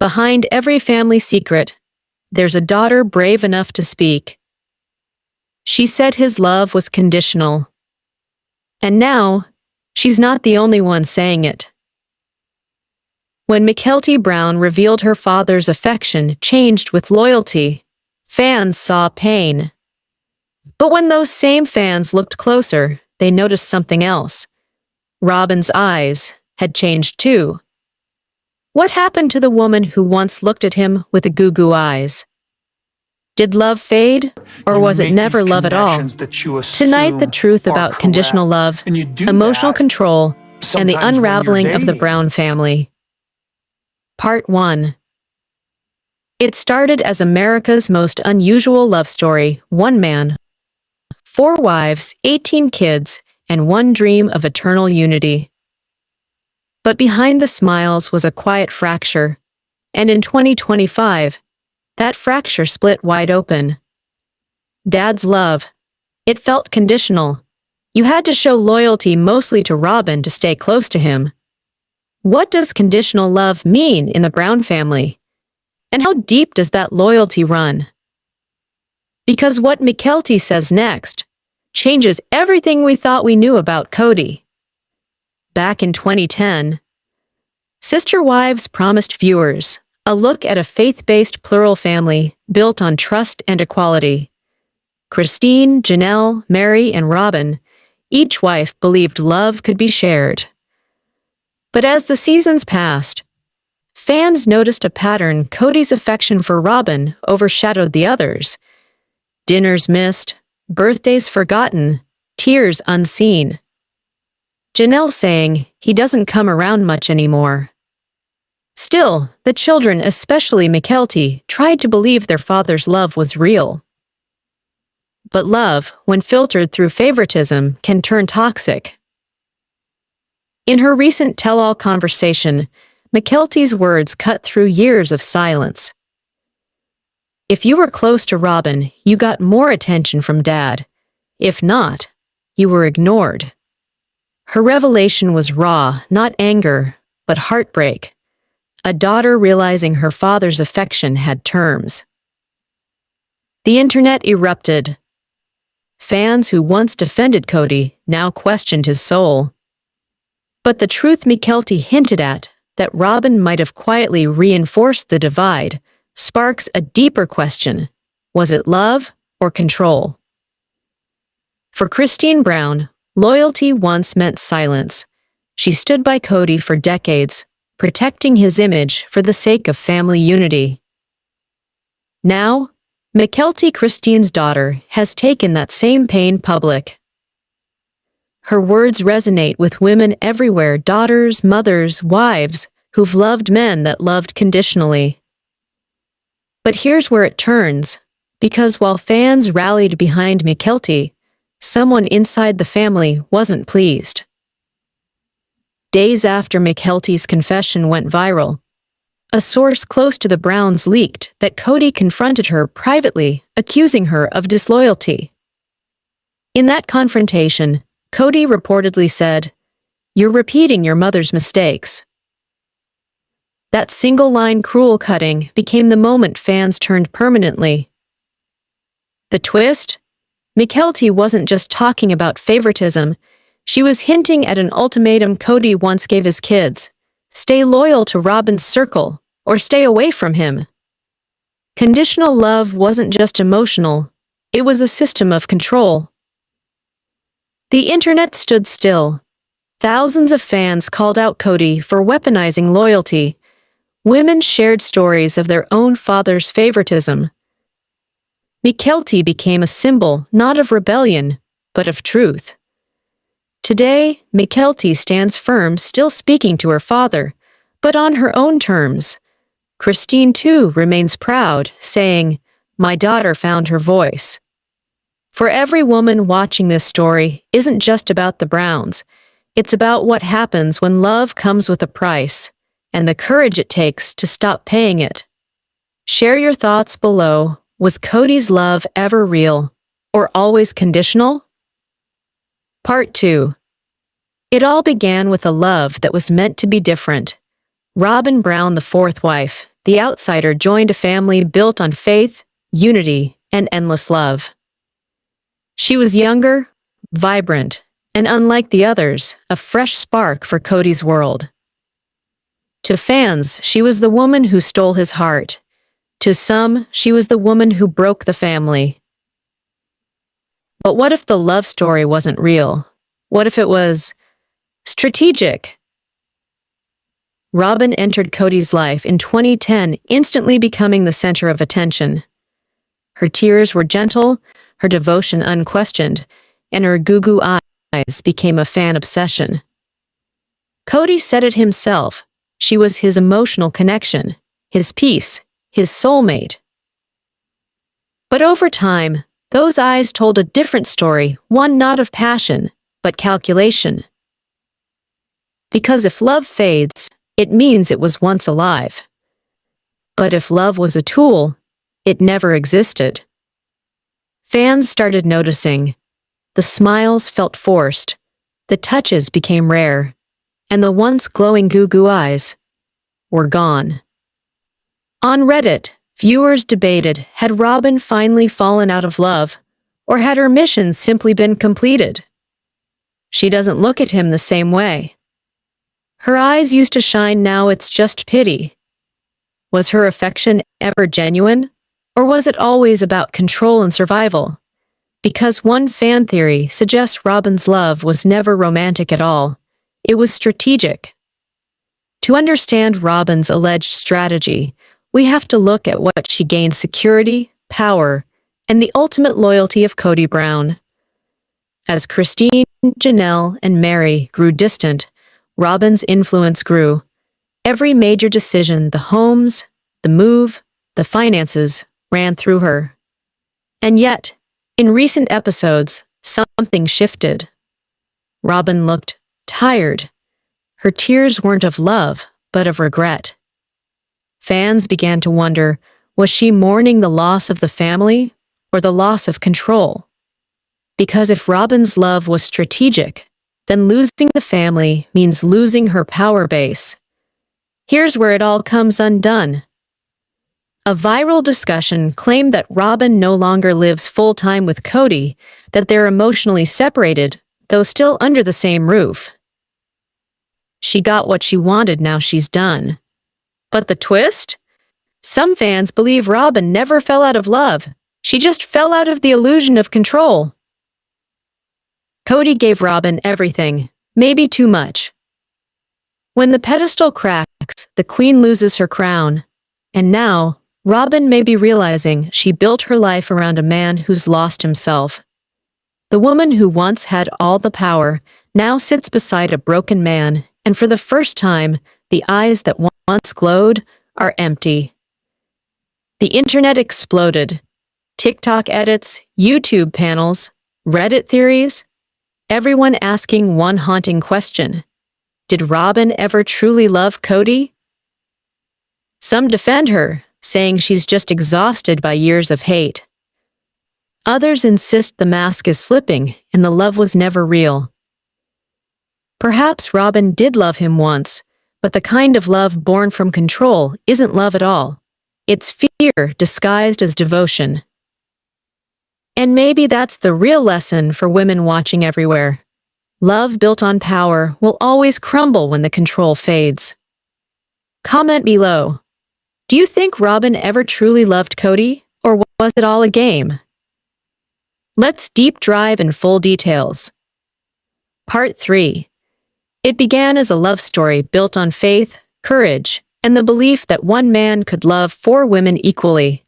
Behind every family secret, there's a daughter brave enough to speak. She said his love was conditional. And now, she's not the only one saying it. When Mykelti Brown revealed her father's affection changed with loyalty, fans saw pain. But when those same fans looked closer, they noticed something else. Robyn's eyes had changed too. What happened to the woman who once looked at him with the goo-goo eyes? Did love fade, or was it never love at all? Tonight, the truth about conditional love, emotional control, and the unraveling of the Brown family. Part 1. It started as America's most unusual love story, one man, 4 wives, 18 kids, and one dream of eternal unity. But behind the smiles was a quiet fracture, and in 2025, that fracture split wide open. Dad's love. It felt conditional. You had to show loyalty mostly to Robyn to stay close to him. What does conditional love mean in the Brown family? And how deep does that loyalty run? Because what Mykelti says next changes everything we thought we knew about Kody. Back in 2010, Sister Wives promised viewers a look at a faith-based plural family built on trust and equality. Christine, Janelle, Meri, and Robyn, each wife believed love could be shared. But as the seasons passed, fans noticed a pattern. Kody's affection for Robyn overshadowed the others. Dinners missed, birthdays forgotten, tears unseen. Janelle saying he doesn't come around much anymore. Still, the children, especially Mykelti, tried to believe their father's love was real. But love, when filtered through favoritism, can turn toxic. In her recent tell-all conversation, Mykelti's words cut through years of silence. If you were close to Robyn, you got more attention from Dad. If not, you were ignored. Her revelation was raw, not anger, but heartbreak. A daughter realizing her father's affection had terms. The internet erupted. Fans who once defended Kody now questioned his soul. But the truth Mykelti hinted at, that Robyn might have quietly reinforced the divide, sparks a deeper question. Was it love or control? For Christine Brown, loyalty once meant silence. She stood by Kody for decades, protecting his image for the sake of family unity. Now, Mykelti, Christine's daughter, has taken that same pain public. Her words resonate with women everywhere, daughters, mothers, wives, who've loved men that loved conditionally. But here's where it turns, because while fans rallied behind Mykelti, someone inside the family wasn't pleased. Days after Mykelti's confession went viral, a source close to the Browns leaked that Kody confronted her privately, accusing her of disloyalty. In that confrontation, Kody reportedly said, "You're repeating your mother's mistakes." That single-line cruel cutting became the moment fans turned permanently. The twist? Mykelti wasn't just talking about favoritism, she was hinting at an ultimatum Kody once gave his kids: stay loyal to Robyn's circle, or stay away from him. Conditional love wasn't just emotional, it was a system of control. The internet stood still. Thousands of fans called out Kody for weaponizing loyalty. Women shared stories of their own father's favoritism. Mykelti became a symbol not of rebellion, but of truth. Today, Mykelti stands firm, still speaking to her father, but on her own terms. Christine, too, remains proud, saying, "My daughter found her voice." For every woman watching this story isn't just about the Browns. It's about what happens when love comes with a price, and the courage it takes to stop paying it. Share your thoughts below. Was Kody's love ever real, or always conditional? Part 2. It all began with a love that was meant to be different. Robyn Brown, the fourth wife, the outsider joined a family built on faith, unity, and endless love. She was younger, vibrant, and unlike the others, a fresh spark for Kody's world. To fans, she was the woman who stole his heart. To some, she was the woman who broke the family. But what if the love story wasn't real? What if it was strategic? Robyn entered Kody's life in 2010, instantly becoming the center of attention. Her tears were gentle, her devotion unquestioned, and her goo-goo eyes became a fan obsession. Kody said it himself. She was his emotional connection, his peace, his soulmate. But over time, those eyes told a different story, one not of passion, but calculation. Because if love fades, it means it was once alive. But if love was a tool, it never existed. Fans started noticing. The smiles felt forced, the touches became rare, and the once glowing goo-goo eyes were gone. On Reddit, viewers debated, had Robyn finally fallen out of love, or had her mission simply been completed? She doesn't look at him the same way. Her eyes used to shine, now it's just pity. Was her affection ever genuine, or was it always about control and survival? Because one fan theory suggests Robyn's love was never romantic at all. It was strategic. To understand Robyn's alleged strategy, we have to look at what she gained: security, power, and the ultimate loyalty of Kody Brown. As Christine, Janelle, and Meri grew distant, Robyn's influence grew. Every major decision, the homes, the move, the finances, ran through her. And yet, in recent episodes, something shifted. Robyn looked tired. Her tears weren't of love, but of regret. Fans began to wonder, was she mourning the loss of the family or the loss of control? Because if Robyn's love was strategic, then losing the family means losing her power base. Here's where it all comes undone. A viral discussion claimed that Robyn no longer lives full-time with Kody, that they're emotionally separated, though still under the same roof. She got what she wanted, now she's done. But the twist? Some fans believe Robyn never fell out of love. She just fell out of the illusion of control. Kody gave Robyn everything, maybe too much. When the pedestal cracks, the queen loses her crown. And now, Robyn may be realizing she built her life around a man who's lost himself. The woman who once had all the power now sits beside a broken man, and for the first time, the eyes that once glowed are empty. The internet exploded. TikTok edits, YouTube panels, Reddit theories, everyone asking one haunting question. Did Robyn ever truly love Kody? Some defend her, saying she's just exhausted by years of hate. Others insist the mask is slipping and the love was never real. Perhaps Robyn did love him once, but the kind of love born from control isn't love at all. It's fear disguised as devotion. And maybe that's the real lesson for women watching everywhere. Love built on power will always crumble when the control fades. Comment below. Do you think Robyn ever truly loved Kody, or was it all a game? Let's deep dive in full details. Part 3. It began as a love story built on faith, courage, and the belief that one man could love 4 women equally.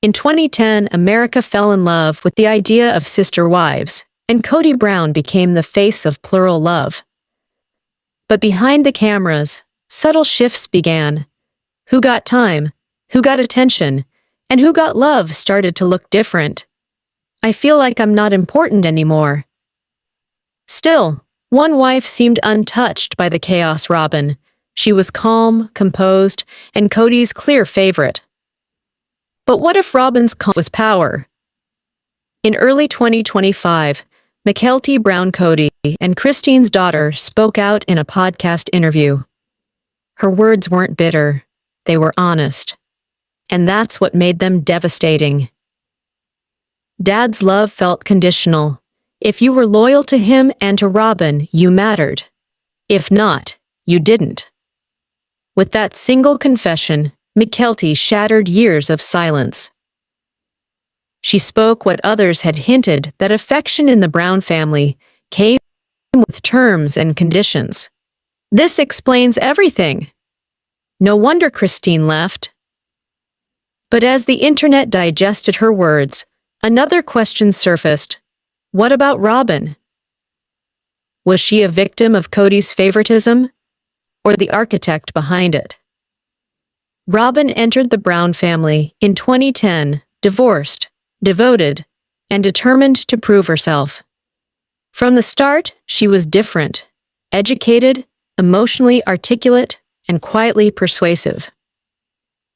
In 2010, America fell in love with the idea of sister wives, and Kody Brown became the face of plural love. But behind the cameras, subtle shifts began. Who got time, who got attention, and who got love started to look different. I feel like I'm not important anymore. Still, one wife seemed untouched by the chaos. Robyn. She was calm, composed, and Kody's clear favorite. But what if Robyn's calm was power? In early 2025, Mykelti Brown, Kody, and Christine's daughter spoke out in a podcast interview. Her words weren't bitter. they were honest. And that's what made them devastating. Dad's love felt conditional. If you were loyal to him and to Robyn, you mattered. If not, you didn't. With that single confession, Mykelti shattered years of silence. She spoke what others had hinted, that affection in the Brown family came with terms and conditions. This explains everything. No wonder Christine left. But as the internet digested her words, another question surfaced. What about Robyn? Was she a victim of Kody's favoritism, or the architect behind it? Robyn entered the Brown family in 2010, divorced, devoted, and determined to prove herself. From the start, she was different, educated, emotionally articulate, and quietly persuasive.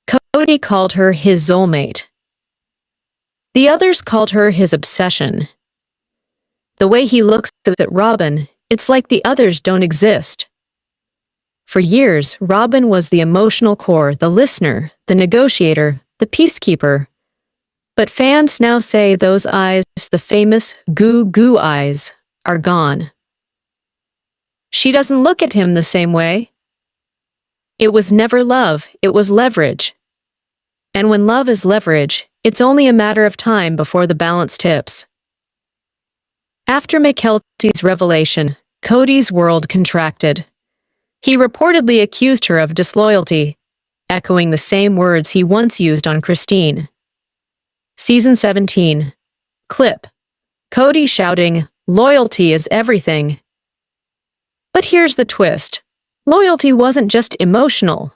Kody called her his soulmate. The others called her his obsession. The way he looks at Robyn, it's like the others don't exist. For years, Robyn was the emotional core, the listener, the negotiator, the peacekeeper. But fans now say those eyes, the famous goo-goo eyes, are gone. She doesn't look at him the same way. It was never love, it was leverage. And when love is leverage, it's only a matter of time before the balance tips. After Mykelti's revelation, Kody's world contracted. He reportedly accused her of disloyalty, echoing the same words he once used on Christine. Season 17. Clip. Kody shouting, "Loyalty is everything." But here's the twist. Loyalty wasn't just emotional.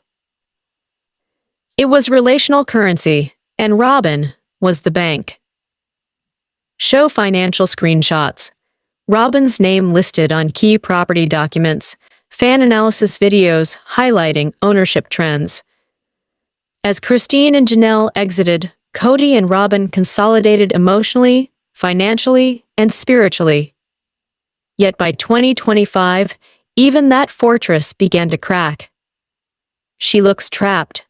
It was relational currency, and Robyn was the bank. Show financial screenshots. Robyn's name listed on key property documents, fan analysis videos highlighting ownership trends. As Christine and Janelle exited, Kody and Robyn consolidated emotionally, financially, and spiritually. Yet by 2025, even that fortress began to crack. She looks trapped.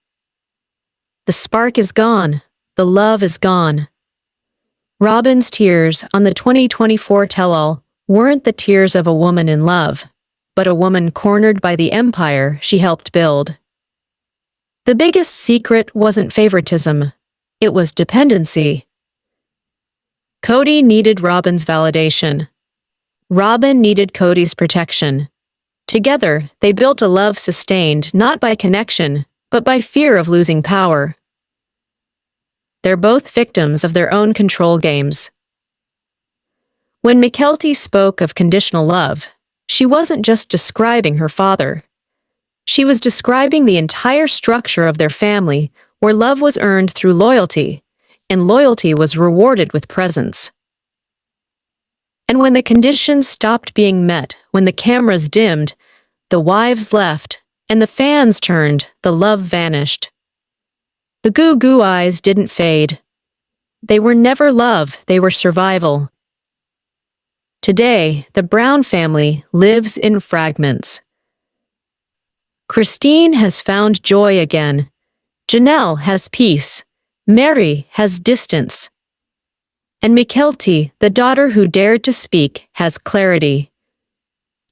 The spark is gone. The love is gone. Robyn's tears on the 2024 tell-all weren't the tears of a woman in love, but a woman cornered by the empire she helped build. The biggest secret wasn't favoritism. It was dependency. Kody needed Robyn's validation. Robyn needed Kody's protection. Together, they built a love sustained not by connection, but by fear of losing power. They're both victims of their own control games. When Mykelti spoke of conditional love, she wasn't just describing her father. She was describing the entire structure of their family, where love was earned through loyalty, and loyalty was rewarded with presence. And when the conditions stopped being met, when the cameras dimmed, the wives left, and the fans turned, the love vanished. The goo-goo eyes didn't fade. They were never love, they were survival. Today, the Brown family lives in fragments. Christine has found joy again. Janelle has peace. Meri has distance. And Mykelti, the daughter who dared to speak, has clarity.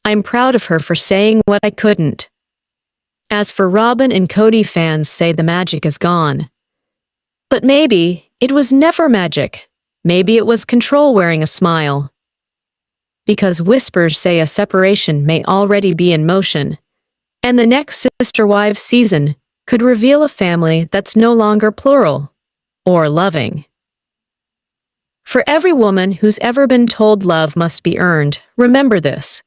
I'm proud of her for saying what I couldn't. As for Robyn and Kody, fans say the magic is gone. But maybe it was never magic. Maybe it was control wearing a smile. Because whispers say a separation may already be in motion, and the next Sister Wives season could reveal a family that's no longer plural or loving. For every woman who's ever been told love must be earned, remember this.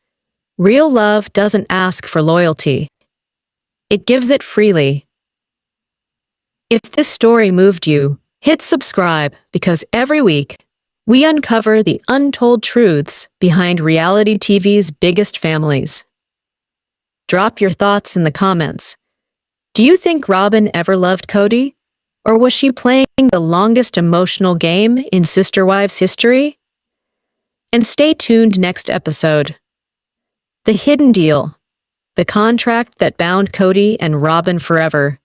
Real love doesn't ask for loyalty. It gives it freely. If this story moved you, hit subscribe because every week we uncover the untold truths behind reality TV's biggest families. Drop your thoughts in the comments. Do you think Robyn ever loved Kody? Or was she playing the longest emotional game in Sister Wives history? And stay tuned next episode. The Hidden Deal. The contract that bound Kody and Robyn forever.